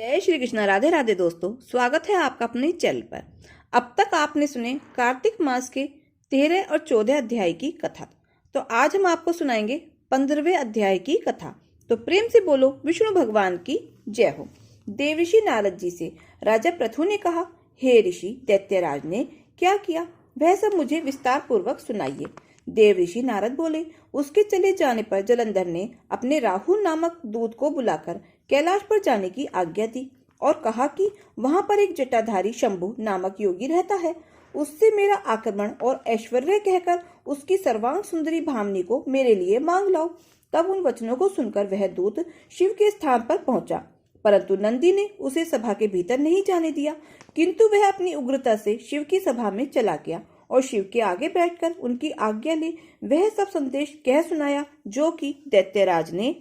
जय श्री कृष्णा। राधे राधे दोस्तों, स्वागत है आपका अपने चैनल पर। अब तक आपने सुने कार्तिक मास के 13 और 14 अध्याय की कथा। तो आज हम आपको सुनाएंगे 15वें अध्याय की कथा। तो प्रेम से बोलो विष्णु भगवान की जय हो। देवऋषि नारद जी से राजा पृथु ने कहा, हे ऋषि दैत्यराज ने क्या किया वह सब मुझे विस्तार पूर्वक सुनाइए। देवऋषि नारद बोले, उसके चले जाने पर जलंधर ने अपने राहु नामक दूत को बुलाकर कैलाश पर जाने की आज्ञा दी और कहा कि वहां पर एक जटाधारी शंभु नामक योगी रहता है। उससे मेरा आक्रमण और ऐश्वर्य कहकर उसकी सर्वांग सुंदरी भामिनी को मेरे लिए मांग लाओ। तब उन वचनों को सुनकर वह दूत शिव के स्थान पर पहुंचा, परंतु नंदी ने उसे सभा के भीतर नहीं जाने दिया। किंतु वह अपनी उग्रता से शिव की सभा में चला गया और शिव के आगे बैठकर उनकी आज्ञा ले वह सब संदेश कह सुनाया जो कि दैत्यराज ने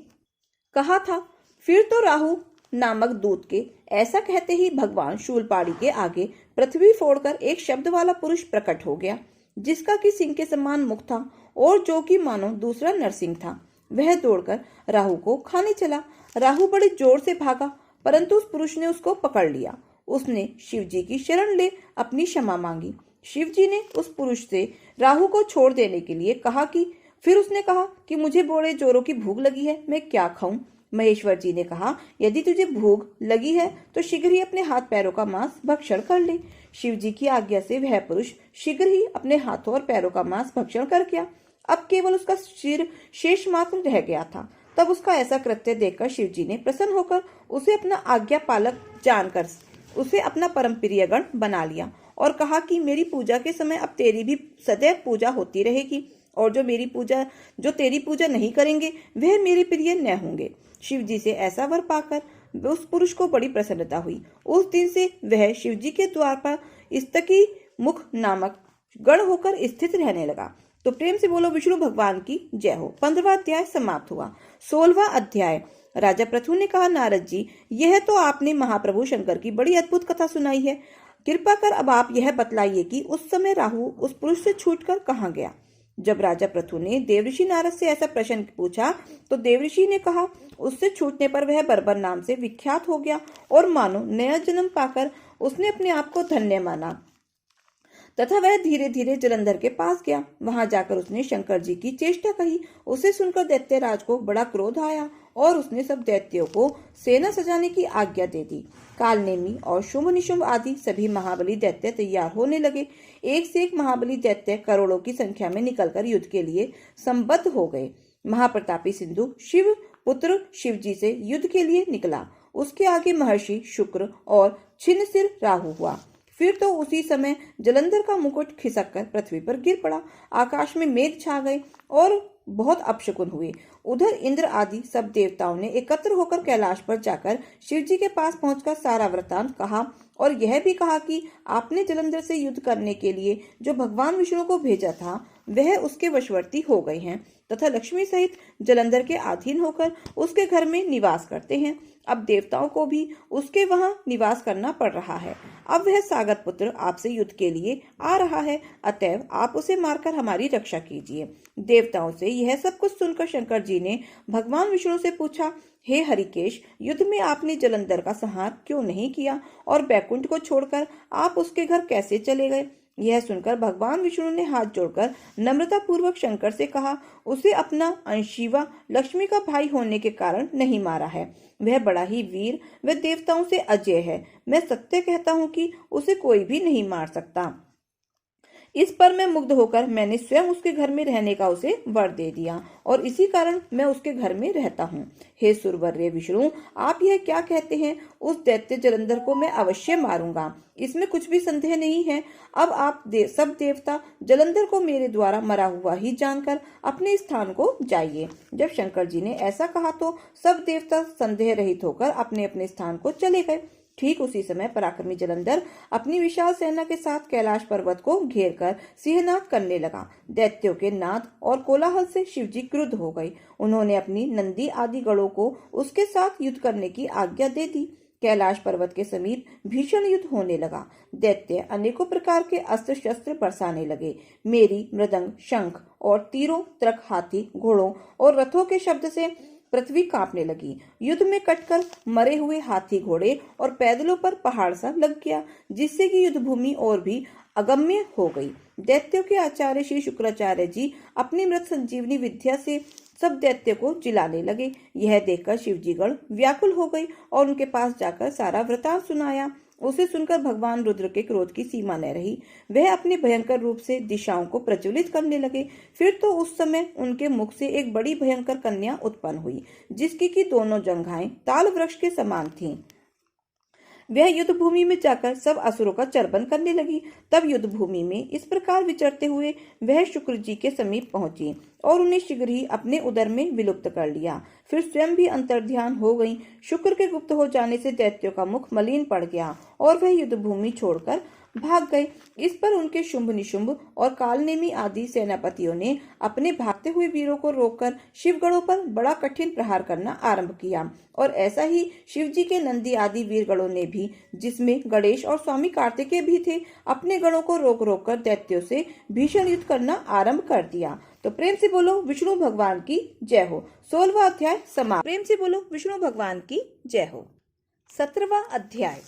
कहा था। फिर तो राहु नामक दूत के ऐसा कहते ही भगवान शूलपाणी के आगे पृथ्वी फोड़कर एक शब्द वाला पुरुष प्रकट हो गया, जिसका कि सिंह के समान मुख था और जो कि मानो दूसरा नरसिंह था। वह दौड़कर राहु को खाने चला। राहु बड़े जोर से भागा, परंतु उस पुरुष ने उसको पकड़ लिया। उसने शिव जी की शरण ले अपनी क्षमा मांगी। शिव जी ने उस पुरुष से राहु को छोड़ देने के लिए कहा कि फिर उसने कहा कि मुझे बड़े जोरों की भूख लगी है, मैं क्या खाऊं। महेश्वर जी ने कहा, यदि तुझे भूख लगी है तो शीघ्र ही अपने हाथ पैरों का मांस भक्षण कर ले। शिव जी की आज्ञा से वह पुरुष शीघ्र ही अपने हाथों और पैरों का मांस भक्षण कर गया। अब केवल उसका सिर शेष मात्र रह गया था। तब उसका ऐसा कृत्य देखकर शिव जी ने प्रसन्न होकर उसे अपना आज्ञा पालक जानकर उसे अपना परम प्रिय गण बना लिया और कहा कि मेरी पूजा के समय अब तेरी भी सदैव पूजा होती रहेगी, और जो तेरी पूजा नहीं करेंगे वह मेरे प्रिय न होंगे। शिव जी से ऐसा वर पाकर उस पुरुष को बड़ी प्रसन्नता हुई। उस दिन से वह शिव जी के द्वार पर स्तकी मुख नामक गण होकर स्थित रहने लगा। तो प्रेम से बोलो विष्णु भगवान की जय हो। 15वां अध्याय समाप्त हुआ। 16वां अध्याय। राजा पृथु ने कहा, नारद जी, यह तो आपने महाप्रभु शंकर की बड़ी अद्भुत कथा सुनाई है। कृपा कर अब आप यह बतलाइए कि उस समय राहु उस पुरुष से छूटकर कहाँ गया। जब राजा पृथु ने देवऋषि नारद से ऐसा प्रश्न पूछा तो देवऋषि ने कहा, उससे छूटने पर वह बर्बर नाम से विख्यात हो गया और मानो नया जन्म पाकर उसने अपने आप को धन्य माना तथा वह धीरे धीरे जलंधर के पास गया। वहां जाकर उसने शंकर जी की चेष्टा कही। उसे सुनकर दैत्यराज को बड़ा क्रोध आया और उसने सब दैत्यों को सेना सजाने की आज्ञा दे दी। कालनेमी और शुंभ निशुंभ आदि सभी महाबली दैत्य तैयार होने लगे। एक से एक महाबली दैत्य करोड़ों की संख्या में निकलकर युद्ध के लिए संबद्ध हो गए। महाप्रतापी सिंधु शिव पुत्र शिव जी से युद्ध के लिए निकला। उसके आगे महर्षि शुक्र और छिन्न सिर राहु हुआ। फिर तो उसी समय जलंधर का मुकुट खिसककर पृथ्वी पर गिर पड़ा। आकाश में मेघ छा गए और बहुत अपशकुन हुए। उधर इंद्र आदि सब देवताओं ने एकत्र होकर कैलाश पर जाकर शिव जी के पास पहुंचकर सारा वृतांत कहा और यह भी कहा कि आपने जलंधर से युद्ध करने के लिए जो भगवान विष्णु को भेजा था वह उसके वशवर्ती हो गए हैं तथा लक्ष्मी सहित जलंधर के अधीन होकर उसके घर में निवास करते हैं। अब देवताओं को भी उसके वहां निवास करना पड़ रहा है। अब वह सागर पुत्र आपसे युद्ध के लिए आ रहा है, अतएव आप उसे मारकर हमारी रक्षा कीजिए। देवताओं से यह सब कुछ सुनकर शंकर जी ने भगवान विष्णु से पूछा, हे हरिकेश, युद्ध में आपने जलंधर का संहार क्यों नहीं किया और बैकुंठ को छोड़कर आप उसके घर कैसे चले गए। यह सुनकर भगवान विष्णु ने हाथ जोड़कर नम्रता पूर्वक शंकर से कहा, उसे अपना अंशिवा लक्ष्मी का भाई होने के कारण नहीं मारा है। वह बड़ा ही वीर व देवताओं से अजय है। मैं सत्य कहता हूँ कि उसे कोई भी नहीं मार सकता। इस पर मैं मुग्ध होकर मैंने स्वयं उसके घर में रहने का उसे वर दे दिया और इसी कारण मैं उसके घर में रहता हूँ। हे सुरवर्य विष्णु, आप यह क्या कहते हैं। उस दैत्य जलंधर को मैं अवश्य मारूंगा, इसमें कुछ भी संदेह नहीं है। अब आप सब देवता जलंधर को मेरे द्वारा मरा हुआ ही जानकर अपने स्थान को जाइए। जब शंकर जी ने ऐसा कहा तो सब देवता संदेह रहित होकर अपने अपने स्थान को चले गए। ठीक उसी समय पराक्रमी जलंधर अपनी विशाल सेना के साथ कैलाश पर्वत को घेरकर सिंहनाद करने लगा। दैत्यों के नाद और कोलाहल से शिवजी क्रुद्ध हो गए। उन्होंने अपनी नंदी आदि गणों को उसके साथ युद्ध करने की आज्ञा दे दी। कैलाश पर्वत के समीप भीषण युद्ध होने लगा। दैत्य अनेकों प्रकार के अस्त्र शस्त्र बरसाने लगे। मेरी मृदंग शंख और तीरों, त्रक, हाथी, घोड़ों और रथों के शब्द से पृथ्वी कांपने लगी। युद्ध में कटकर मरे हुए हाथी घोड़े और पैदलों पर पहाड़ सा लग गया, जिससे कि युद्ध भूमि और भी अगम्य हो गई। दैत्यों के आचार्य श्री शुक्राचार्य जी अपनी मृत संजीवनी विद्या से सब दैत्य को जिलाने लगे। यह देखकर शिवजीगण व्याकुल हो गई और उनके पास जाकर सारा वृतांत सुनाया। उसे सुनकर भगवान रुद्र के क्रोध की सीमा न रही। वह अपने भयंकर रूप से दिशाओं को प्रज्वलित करने लगे। फिर तो उस समय उनके मुख से एक बड़ी भयंकर कन्या उत्पन्न हुई, जिसकी की दोनों जंघाएं ताल वृक्ष के समान थीं। वह युद्ध भूमि में जाकर सब असुरों का चर्पण करने लगी। तब युद्ध भूमि में इस प्रकार विचरते हुए वह शुक्र जी के समीप पहुंची और उन्हें शीघ्र ही अपने उदर में विलुप्त कर लिया। फिर स्वयं भी अंतर्ध्यान हो गई। शुक्र के गुप्त हो जाने से दैत्यों का मुख मलिन पड़ गया और वह युद्ध भूमि छोड़कर भाग गए। इस पर उनके शुंभ निशुंभ और कालनेमी आदि सेनापतियों ने अपने भागते हुए वीरों को रोककर शिवगणों पर बड़ा कठिन प्रहार करना आरंभ किया। और ऐसा ही शिवजी के नंदी आदि वीरगणों ने भी, जिसमें गणेश और स्वामी कार्तिकेय भी थे, अपने गणों को रोक रोक कर दैत्यों से भीषण युद्ध करना आरंभ कर दिया। तो प्रेम से बोलो विष्णु भगवान की जय हो। 16वां अध्याय समाप्त। प्रेम से बोलो विष्णु भगवान की जय हो। 17वां अध्याय।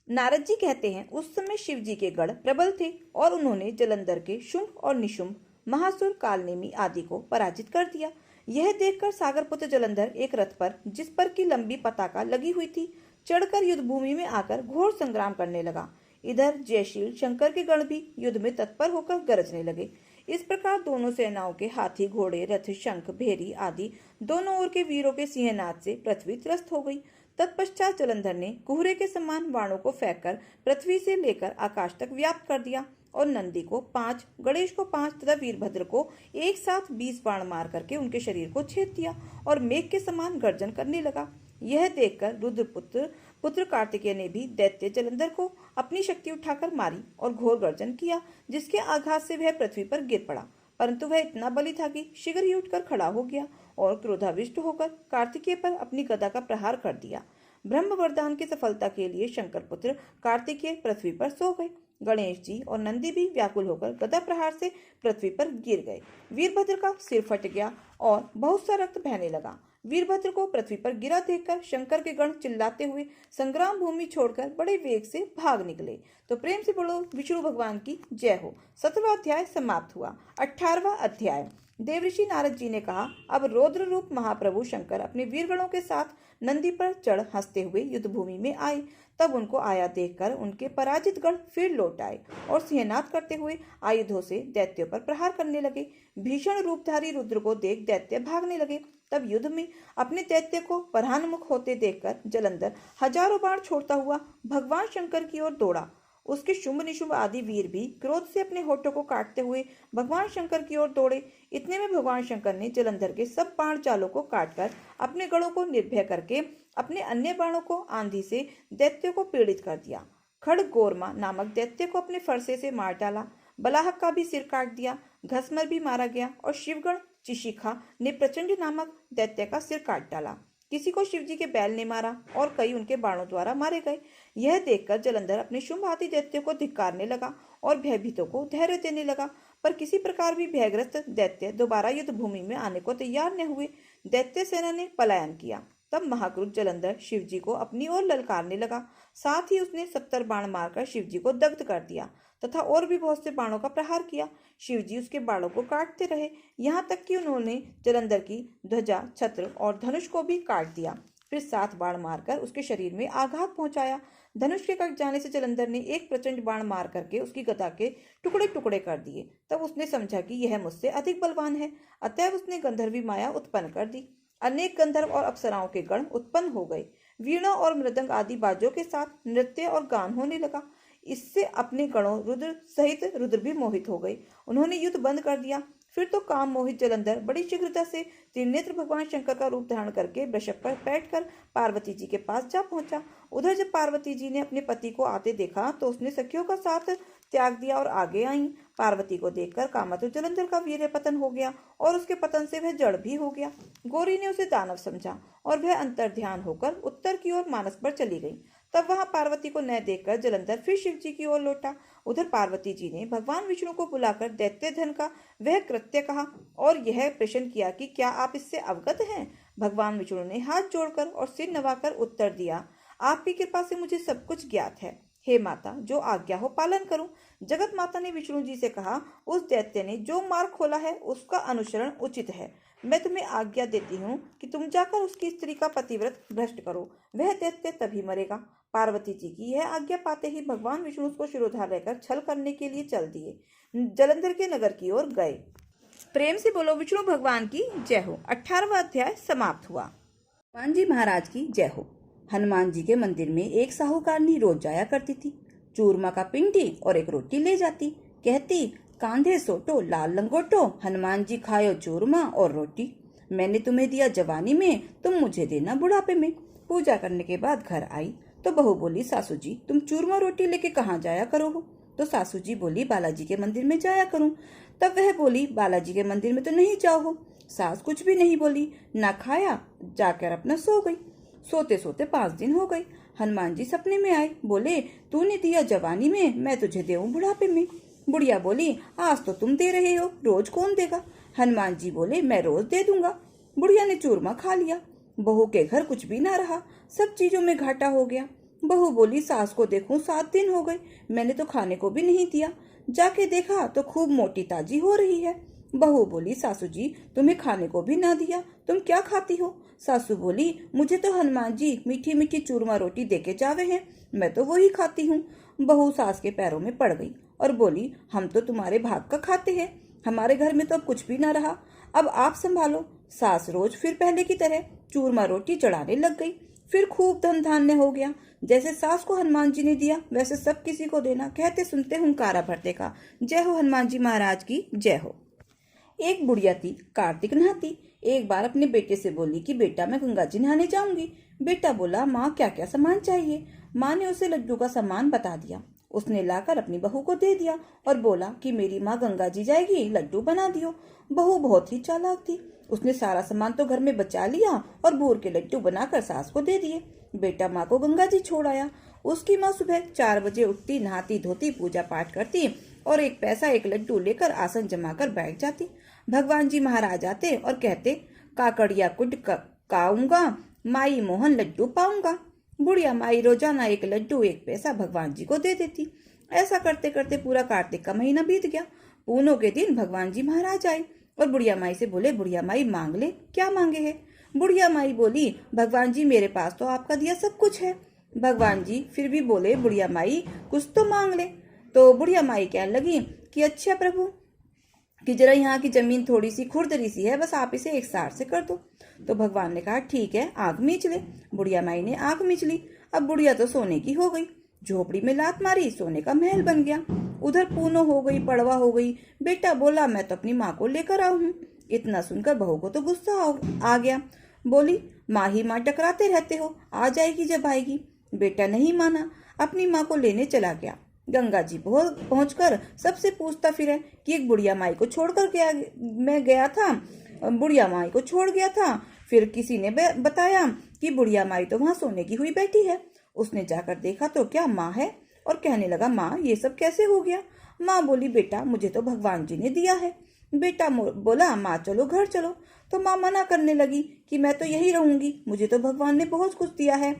नारद जी कहते हैं, उस समय शिव जी के गण प्रबल थे और उन्होंने जलंधर के शुंभ और निशुंभ, महासुर, कालनेमी आदि को पराजित कर दिया। यह देखकर सागरपुत्र जलंधर एक रथ पर, जिस पर की लंबी पताका लगी हुई थी, चढ़कर युद्ध भूमि में आकर घोर संग्राम करने लगा। इधर जयशील शंकर के गण भी युद्ध में तत्पर होकर गरजने लगे। इस प्रकार दोनों सेनाओं के हाथी, घोड़े, रथ, शंख, भेरी आदि दोनों ओर के वीरों के सिंहनाद से पृथ्वी त्रस्त हो गई। तत्पश्चात जलंधर ने कुहरे के समान बाणों को फेंककर पृथ्वी से लेकर आकाश तक व्याप्त कर दिया और नंदी को 5, गणेश को 5 तथा वीरभद्र को एक साथ 20 बाण मार करके उनके शरीर को छेद दिया और मेघ के समान गर्जन करने लगा। यह देखकर रुद्रपुत्र पुत्र कार्तिकेय ने भी दैत्य जलंधर को अपनी शक्ति उठाकर मारी और घोर गर्जन किया, जिसके आघात से वह पृथ्वी पर गिर पड़ा। परंतु वह इतना बली था कि शीघ्र ही उठकर खड़ा हो गया और क्रोधाविष्ट होकर कार्तिकेय पर अपनी गदा का प्रहार कर दिया। ब्रह्म वरदान की सफलता के लिए शंकर पुत्र कार्तिकेय पृथ्वी पर सो गए। गणेश जी और नंदी भी व्याकुल होकर गदा प्रहार से पृथ्वी पर गिर गए। वीरभद्र का सिर फट गया और बहुत सा रक्त बहने लगा। वीरभद्र को पृथ्वी पर गिरा देखकर शंकर के गण चिल्लाते हुए संग्राम भूमि छोड़कर बड़े वेग से भाग निकले। तो प्रेम से बोलो विष्णु भगवान की जय हो। 17वां अध्याय समाप्त हुआ। 18वां अध्याय। देवऋषि नारद जी ने कहा, अब रौद्र रूप महाप्रभु शंकर अपने वीरगणों के साथ नंदी पर चढ़ हंसते हुए युद्ध भूमि में आए। तब उनको आया देखकर उनके पराजित गण फिर लौट आए और सिंहनाद करते हुए आयुधों से दैत्यों पर प्रहार करने लगे। भीषण रूपधारी रुद्र को देख दैत्य भागने लगे। तब युद्ध में अपने दैत्य को परान्मुख होते देखकर जलंधर हजारों बाण छोड़ता हुआ भगवान शंकर की ओर दौड़ा। उसके शुंभ निशुंभ आदि वीर भी क्रोध से अपने होठों को काटते हुए भगवान शंकर की ओर दौड़े। इतने में भगवान शंकर ने जलंधर के सब बाण जालों को काटकर अपने गणों को निर्भय करके अपने अन्य बाणों को आंधी से दैत्यों को पीड़ित कर दिया। खड़गोरमा नामक दैत्य को अपने फरसे से मार डाला। बलाहक का भी सिर काट दिया। घसमर भी मारा गया और शिवगण चिशिखा ने प्रचंड नामक दैत्य का सिर काट डाला। किसी को शिवजी के बैल ने मारा और कई उनके बाणों द्वारा मारे गए। यह देखकर जलंधर अपने शुंभ आदि दैत्यों को धिक्कारने लगा और भयभीतों को धैर्य देने लगा, पर किसी प्रकार भी भयग्रस्त दैत्य दोबारा युद्ध भूमि में आने को तैयार न हुए। दैत्य सेना ने पलायन किया। तब महाक्रुद्ध जलंधर शिवजी को अपनी ओर ललकारने लगा। साथ ही उसने 70 बाण मारकर शिवजी को दग्ध कर दिया तथा और भी बहुत से बाणों का प्रहार किया। शिवजी उसके बाणों को काटते रहे, यहाँ तक कि उन्होंने जलंधर की ध्वजा, छत्र और धनुष को भी काट दिया। फिर 7 बाण मारकर उसके शरीर में आघात पहुंचाया। धनुष के कट जाने से जलंधर ने एक प्रचंड बाण मार करके उसकी गदा के टुकड़े टुकड़े कर दिए। तब उसने समझा कि यह मुझसे अधिक बलवान है, अतएव उसने गंधर्वी माया उत्पन्न कर दी। अनेक गंधर्व और अप्सराओं के गण उत्पन्न हो गए। वीणा और मृदंग आदि बाजों के साथ नृत्य और गान होने लगा। इससे अपने गणों रुद्र सहित रुद्र भी मोहित हो गए। उन्होंने युद्ध बंद कर दिया। फिर तो काम मोहित जलंधर बड़ी शीघ्रता से त्रिनेत्र भगवान शंकर का रूप धारण करके वृषभ पर बैठकर पार्वती जी के पास जा पहुंचा। उधर जब पार्वती जी ने अपने पति को आते देखा तो उसने सखियों का साथ त्याग दिया और आगे आईं। पार्वती को देखकर कामधु जलंधर का वीर्य पतन हो गया और उसके पतन से वह जड़ भी हो गया। गौरी ने उसे दानव समझा और वह अंतर ध्यान होकर उत्तर की ओर मानस पर चली गई। तब वहां पार्वती को न देखकर जलंधर फिर शिव जी की ओर लौटा। उधर पार्वती जी ने भगवान विष्णु को बुलाकर दैत्य धन का वह कृत्य कहा और यह प्रश्न किया कि क्या आप इससे अवगत हैं। भगवान विष्णु ने हाथ जोड़कर और सिर नवाकर उत्तर दिया, आपकी कृपा से मुझे सब कुछ ज्ञात है। हे माता, जो आज्ञा हो पालन करूं। जगत माता ने विष्णु जी से कहा, उस दैत्य ने जो मार्ग खोला है उसका अनुसरण उचित है। मैं तुम्हें आज्ञा देती हूँ कि तुम जाकर उसकी स्त्री का पतिव्रत भ्रष्ट करो, वह दैत्य तभी मरेगा। पार्वती जी की यह आज्ञा पाते ही भगवान विष्णु उसको शिरोधार रहकर छल करने के लिए चल दिए। जलंधर के नगर की ओर गए। प्रेम से बोलो विष्णु भगवान की जय हो। 18वां अध्याय समाप्त हुआ। हनुमान जी महाराज की जय हो। हनुमान जी के मंदिर में एक साहूकारनी रोज जाया करती थी। चूरमा का पिंडी और एक रोटी ले जाती। कहती, कांधे सोटो लाल लंगोटो, हनुमान जी खायो चूरमा और रोटी। मैंने तुम्हें दिया जवानी में, तुम मुझे देना बुढ़ापे में। पूजा करने के बाद घर आई तो बहू बोली, सासू जी तुम चूरमा रोटी लेके कहाँ जाया करो हो। तो सासू जी बोली, बालाजी के मंदिर में जाया करूं। तब वह बोली, बालाजी के मंदिर में तो नहीं जाओ हो। सास कुछ भी नहीं बोली, ना खाया, जाकर अपना सो गई। सोते सोते 5 दिन हो गए। हनुमान जी सपने में आए। बोले, तूने दिया जवानी में, मैं तुझे देऊं बुढ़ापे में। बुढ़िया बोली, आज तो तुम दे रहे हो, रोज कौन देगा। हनुमान जी बोले, मैं रोज दे दूंगा। बुढ़िया ने चूरमा खा लिया। बहू के घर कुछ भी ना रहा, सब चीजों में घाटा हो गया। बहू बोली, सास को देखूं 7 दिन हो गए, मैंने तो खाने को भी नहीं दिया। जाके देखा तो खूब मोटी ताजी हो रही है। बहू बोली, सासू जी तुम्हें खाने को भी ना दिया, तुम क्या खाती हो। सासू बोली, मुझे तो हनुमान जी मीठी मीठी चूरमा रोटी देके जावे हैं, मैं तो वही खाती हूँ। बहू सास के पैरों में पड़ गई और बोली, हम तो तुम्हारे भाग का खाते हैं, हमारे घर में तो अब कुछ भी ना रहा, अब आप संभालो। सास रोज फिर पहले की तरह चूरमा रोटी चढ़ाने लग गई। फिर खूब धन धान्य हो गया। जैसे सास को हनुमान जी ने दिया वैसे सब किसी को देना। कहते सुनते हुंकारा भरते का। जय हो हनुमान जी महाराज की जय हो। एक बुढ़िया थी, कार्तिक नहाती। एक बार अपने बेटे से बोली कि बेटा मैं गंगा जी नहाने जाऊंगी। बेटा बोला, माँ क्या क्या सामान चाहिए। माँ ने उसे लड्डू का सामान बता दिया। उसने लाकर अपनी बहू को दे दिया और बोला कि मेरी माँ गंगा जी जाएगी, लड्डू बना दियो। बहू बहुत ही चालाक थी, उसने सारा सामान तो घर में बचा लिया और बूर के लड्डू बनाकर सास को दे दिए। बेटा माँ को गंगा जी छोड़ आया। उसकी माँ सुबह 4 बजे उठती, नहाती धोती, पूजा पाठ करती और एक पैसा एक लड्डू लेकर आसन जमाकर बैठ जाती। भगवान जी महाराज आते और कहते, काकड़िया कुट काऊंगा, माई मोहन लड्डू पाऊंगा। बुढ़िया माई रोजाना एक लड्डू एक पैसा भगवान जी को दे देती। ऐसा करते करते पूरा कार्तिक का महीना बीत गया। पूनों के दिन भगवान जी महाराज आए और बुढ़िया माई से बोले, बुढ़िया माई मांग ले, क्या मांगे है। बुढ़िया माई बोली, भगवान जी मेरे पास तो आपका दिया सब कुछ है। भगवान जी फिर भी बोले, बुढ़िया माई कुछ तो मांग ले। तो बुढ़िया माई कहने लगी कि अच्छा प्रभु, कि जरा यहाँ की जमीन थोड़ी सी खुरदरी सी है, बस आप इसे एक सार से कर दो। तो भगवान ने कहा, ठीक है, आग मींच ले। बुढ़िया माई ने आग मींच ली। अब बुढ़िया तो सोने की हो गई। झोपड़ी में लात मारी, सोने का महल बन गया। उधर पूनो हो गई, पड़वा हो गई। बेटा बोला, मैं तो अपनी माँ को लेकर आऊ हूँ। इतना सुनकर बहू को तो गुस्सा आ गया। बोली, माँ ही माँ टकराते रहते हो, आ जाएगी जब आएगी। बेटा नहीं माना, अपनी माँ को लेने चला गया। गंगा जी पहुंचकर सबसे पूछता फिरे कि एक बुढ़िया माई को छोड़कर गया था, बुढ़िया माई को छोड़ गया था। फिर किसी ने बताया कि बुढ़िया माई तो वहां सोने की हुई बैठी है। उसने जाकर देखा तो क्या माँ है और कहने लगा, माँ ये सब कैसे हो गया। माँ बोली, बेटा मुझे तो भगवान जी ने दिया है। बेटा बोला, माँ चलो घर चलो। तो माँ मना करने लगी कि मैं तो यही रहूंगी, मुझे तो भगवान ने बहुत कुछ दिया है।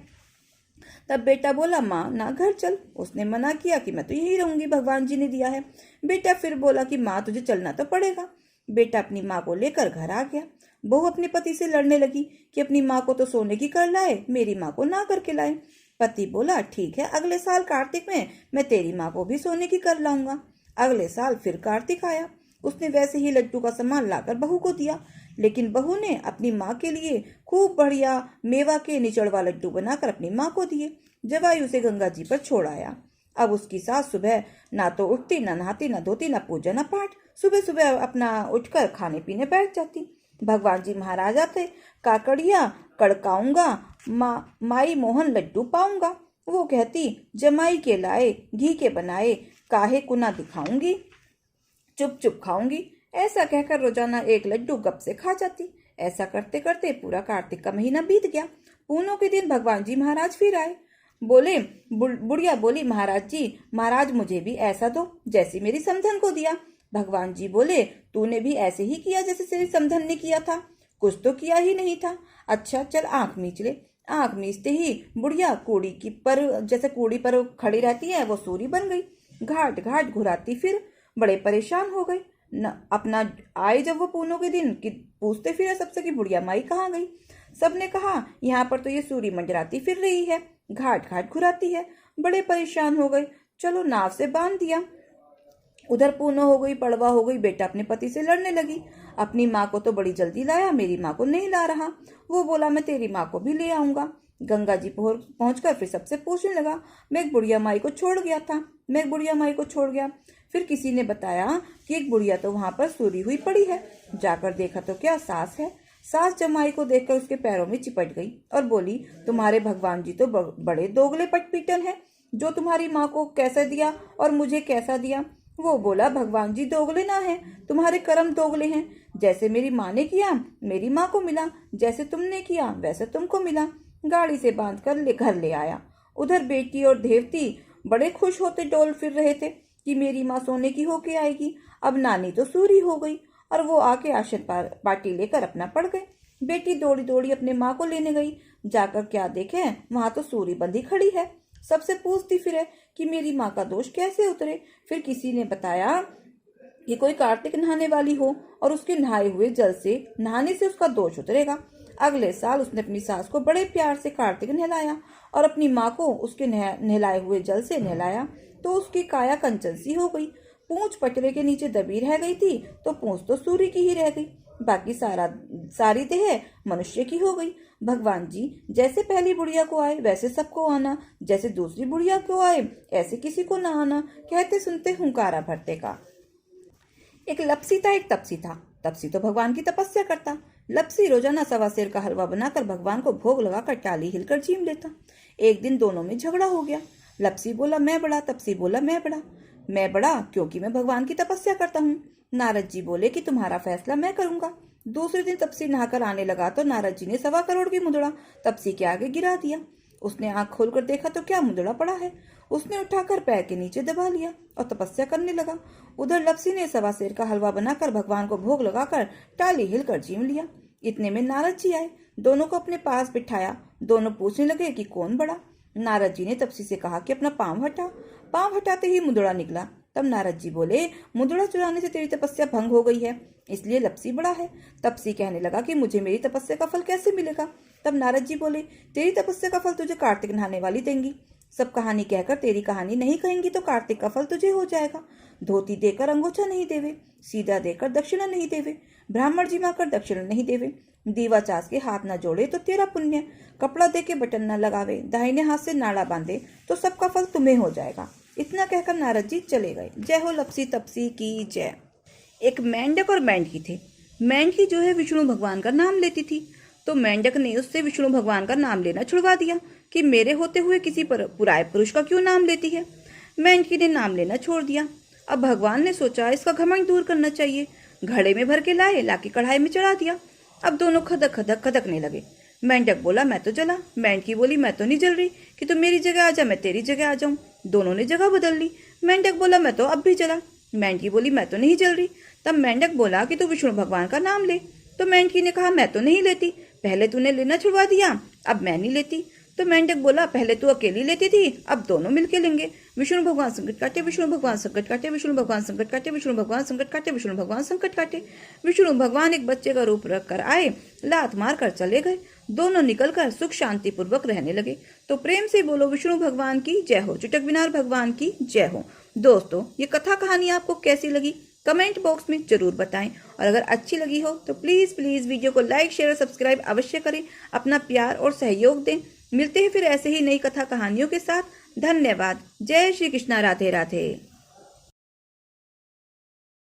तब बेटा बोला, माँ ना घर चल। उसने मना किया कि मैं तो यही रहूंगी, भगवान जी ने दिया है। बेटा फिर बोला कि माँ तुझे चलना तो पड़ेगा। बेटा अपनी माँ को लेकर घर आ गया। बहू अपने पति से लड़ने लगी कि अपनी माँ को तो सोने की कर लाए, मेरी माँ को ना करके लाए। पति बोला, ठीक है, अगले साल कार्तिक में मैं तेरी माँ को भी सोने की कर लाऊंगा। अगले साल फिर कार्तिक आया। उसने वैसे ही लड्डू का सामान लाकर बहू को दिया, लेकिन बहू ने अपनी माँ के लिए खूब बढ़िया मेवा के निचड़वा लड्डू बनाकर अपनी माँ को दिए। जवायु से गंगा जी पर छोड़ आया। अब उसकी सास सुबह ना तो उठती, ना नहाती, ना धोती, ना पूजा, ना पाठ। सुबह सुबह अपना उठकर खाने पीने बैठ जाती। भगवान जी महाराज आते, काकड़िया कड़काऊंगा, माई मोहन लड्डू पाऊंगा। वो कहती, जमाई के लाए, घी के बनाए, काहे को ना दिखाऊंगी, चुप चुप खाऊंगी। ऐसा कहकर रोजाना एक लड्डू गप से खा जाती। ऐसा करते करते पूरा कार्तिक का महीना बीत गया। पूनों के दिन भगवान जी महाराज फिर आए। बोले, बुढ़िया बोली, महाराज जी, महाराज मुझे भी ऐसा दो जैसी मेरी समधन को दिया। भगवान जी बोले, तूने भी ऐसे ही किया जैसे तेरी समधन ने किया था, कुछ तो किया ही नहीं था। अच्छा चल आंख मीच ले। आंख मीचते ही बुढ़िया कूड़ी की पर जैसे कूड़ी पर खड़ी रहती है वो सूरी बन गई। घाट घाट घुराती फिर बड़े परेशान हो गए। न अपना आए जब वो पूनों के दिन कि पूछते फिर सबसे कि बुढ़िया माई कहाँ गई। सबने कहा, यहाँ पर तो ये सूरी मंडराती फिर रही है, घाट घाट घुराती है। बड़े परेशान हो गए। चलो नाव से बांध दिया। उधर पूनो हो गई, पड़वा हो गई। बेटा अपने पति से लड़ने लगी। अपनी माँ को तो बड़ी जल्दी लाया, मेरी माँ को नहीं ला रहा। वो बोला, मैं तेरी माँ को भी ले आऊंगा। गंगा जी पहुंचकर फिर सबसे पूछने लगा, मैं एक बुढ़िया माई को छोड़ गया था, मैं एक बुढ़िया माई को छोड़ गया। फिर किसी ने बताया कि एक बुढ़िया तो वहां पर सूरी हुई पड़ी है। जाकर देखा तो क्या सास है। सास जमाई को देखकर उसके पैरों में चिपट गई और बोली, तुम्हारे भगवान जी तो बड़े दोगले पटपीटन है, जो तुम्हारी माँ को कैसा दिया और मुझे कैसा दिया। वो बोला, भगवान जी दोगले ना है, तुम्हारे कर्म दोगले हैं। जैसे मेरी माँ ने किया मेरी माँ को मिला, जैसे तुमने किया वैसे तुमको मिला। गाड़ी से बांधकर घर ले आया। उधर बेटी और देवती बड़े खुश होते डोल फिर रहे थे कि मेरी माँ सोने की होके आएगी। अब नानी तो सूरी हो गई और वो आके आशन पार्टी लेकर अपना पड़ गए। बेटी दौड़ी दौड़ी अपने माँ को लेने गई। जाकर क्या देखे, वहां तो सूरी बंधी खड़ी है। सबसे पूछती फिरे कि मेरी माँ का दोष कैसे उतरे। फिर किसी ने बताया कि कोई कार्तिक नहाने वाली हो और उसके नहाए हुए जल से नहाने से उसका दोष उतरेगा। अगले साल उसने अपनी सास को बड़े प्यार से कार्तिक नहलाया और अपनी माँ को उसके नहलाए हुए जल से नहलाया तो उसकी काया कंचन सी हो गई। पूंछ पटरे के नीचे दबी रह गई थी तो पूंछ तो सूर्य की ही रह गई, बाकी सारी देह मनुष्य की हो गई। भगवान जी जैसे पहली बुढ़िया को आए वैसे सबको आना, जैसे दूसरी बुढ़िया को आए ऐसे किसी को ना आना। कहते सुनते हुंकारा भरते का। एक लपसी था, एक तपसी था। तपसी तो भगवान की तपस्या करता। लपसी रोजाना सवा सेर का हलवा बनाकर भगवान को भोग लगाकर टाली हिलकर जीम लेता। एक दिन दोनों में झगड़ा हो गया। लपसी बोला मैं बड़ा, तपसी बोला मैं बड़ा। मैं बड़ा क्योंकि मैं भगवान की तपस्या करता हूँ। नारद जी बोले कि तुम्हारा फैसला मैं करूंगा। दूसरे दिन तपसी नहाकर आने लगा तो नारद जी ने 1.25 करोड़ की मुद्रा तपसी के आगे गिरा दिया। उसने आंख खोलकर देखा तो क्या मुद्रा पड़ा है। उसने उठाकर पैर के नीचे दबा लिया और तपस्या करने लगा। उधर लपसी ने 1.25 सेर का हलवा बनाकर भगवान को भोग लगाकर टाली हिलकर जीम लिया। इतने में नारद जी आए, दोनों को अपने पास बिठाया। दोनों पूछने लगे कि कौन बड़ा। नारद जी ने तपसी से कहा कि अपना पांव हटा। पांव हटाते ही मुद्रा निकला। तब नारद जी बोले, मुद्रा चुराने से तेरी तपस्या भंग हो गई है, इसलिए लपसी बड़ा है। तपसी कहने लगा कि मुझे मेरी तपस्या का फल कैसे मिलेगा। तब नारद जी बोले, तेरी तपस्या का फल तुझे कार्तिक नहाने वाली देंगी। सब कहानी कहकर तेरी कहानी नहीं कहेंगी तो कार्तिक का फल तुझे हो जाएगा। धोती देकर अंगोछा नहीं देवे, सीधा देकर दक्षिणा नहीं देवे, ब्राह्मण जी माकर दक्षिणा नहीं देवे, दीवा चास के हाथ न जोड़े तो तेरा पुण्य, कपड़ा दे के बटन न लगावे, दाहिने हाथ से नाड़ा बांधे तो सबका फल तुम्हें हो जाएगा। इतना कहकर नारद जी चले गए। जय हो लपसी तपसी की जय। एक मेंढक और मेंढकी थे। मेंढकी जो है विष्णु भगवान का नाम लेती थी, तो मेंढक ने उससे विष्णु भगवान का नाम लेना छुड़वा दिया कि मेरे होते हुए किसी पुराए पुरुष का क्यों नाम लेती है। मेंढकी ने नाम लेना छोड़ दिया। अब भगवान ने सोचा इसका घमंड दूर करना चाहिए। घड़े में भर के लाके कढ़ाई में चढ़ा दिया। अब दोनों खदक खदक खदकने लगे। मेंढक बोला मैं तो जला। मेंढकी बोली मैं तो नहीं जल रही, कि तुम मेरी जगह आ जा मैं तेरी जगह आ जाऊं। दोनों ने जगह बदल ली। मेंढक बोला मैं तो अब भी जला। मेंढकी बोली मैं तो नहीं जल रही। तब मेंढक बोला कि तू विष्णु भगवान का नाम ले। तो मेंढकी ने कहा मैं तो नहीं लेती, पहले तूने लेना छुड़वा दिया, अब मैं नहीं लेती। तो मेंढक बोला पहले तू अकेली लेती थी, अब दोनों मिलके लेंगे। विष्णु भगवान संकट काटे, विष्णु भगवान संकट काटे, विष्णु भगवान संकट काटे, विष्णु भगवान संकट काटे, विष्णु भगवान संकट काटे। विष्णु भगवान एक बच्चे का रूप रख कर आए, लात मार कर चले गए। दोनों निकलकर सुख शांति पूर्वक रहने लगे। तो प्रेम से बोलो विष्णु भगवान की जय हो, चुटक विनार भगवान की जय हो। दोस्तों ये कथा कहानी आपको कैसी लगी कमेंट बॉक्स में जरूर बताएं, और अगर अच्छी लगी हो तो प्लीज वीडियो को लाइक शेयर और सब्सक्राइब अवश्य करें। अपना प्यार और सहयोग दें। मिलते हैं फिर ऐसे ही नई कथा कहानियों के साथ। धन्यवाद। जय श्री कृष्णा। राधे राधे।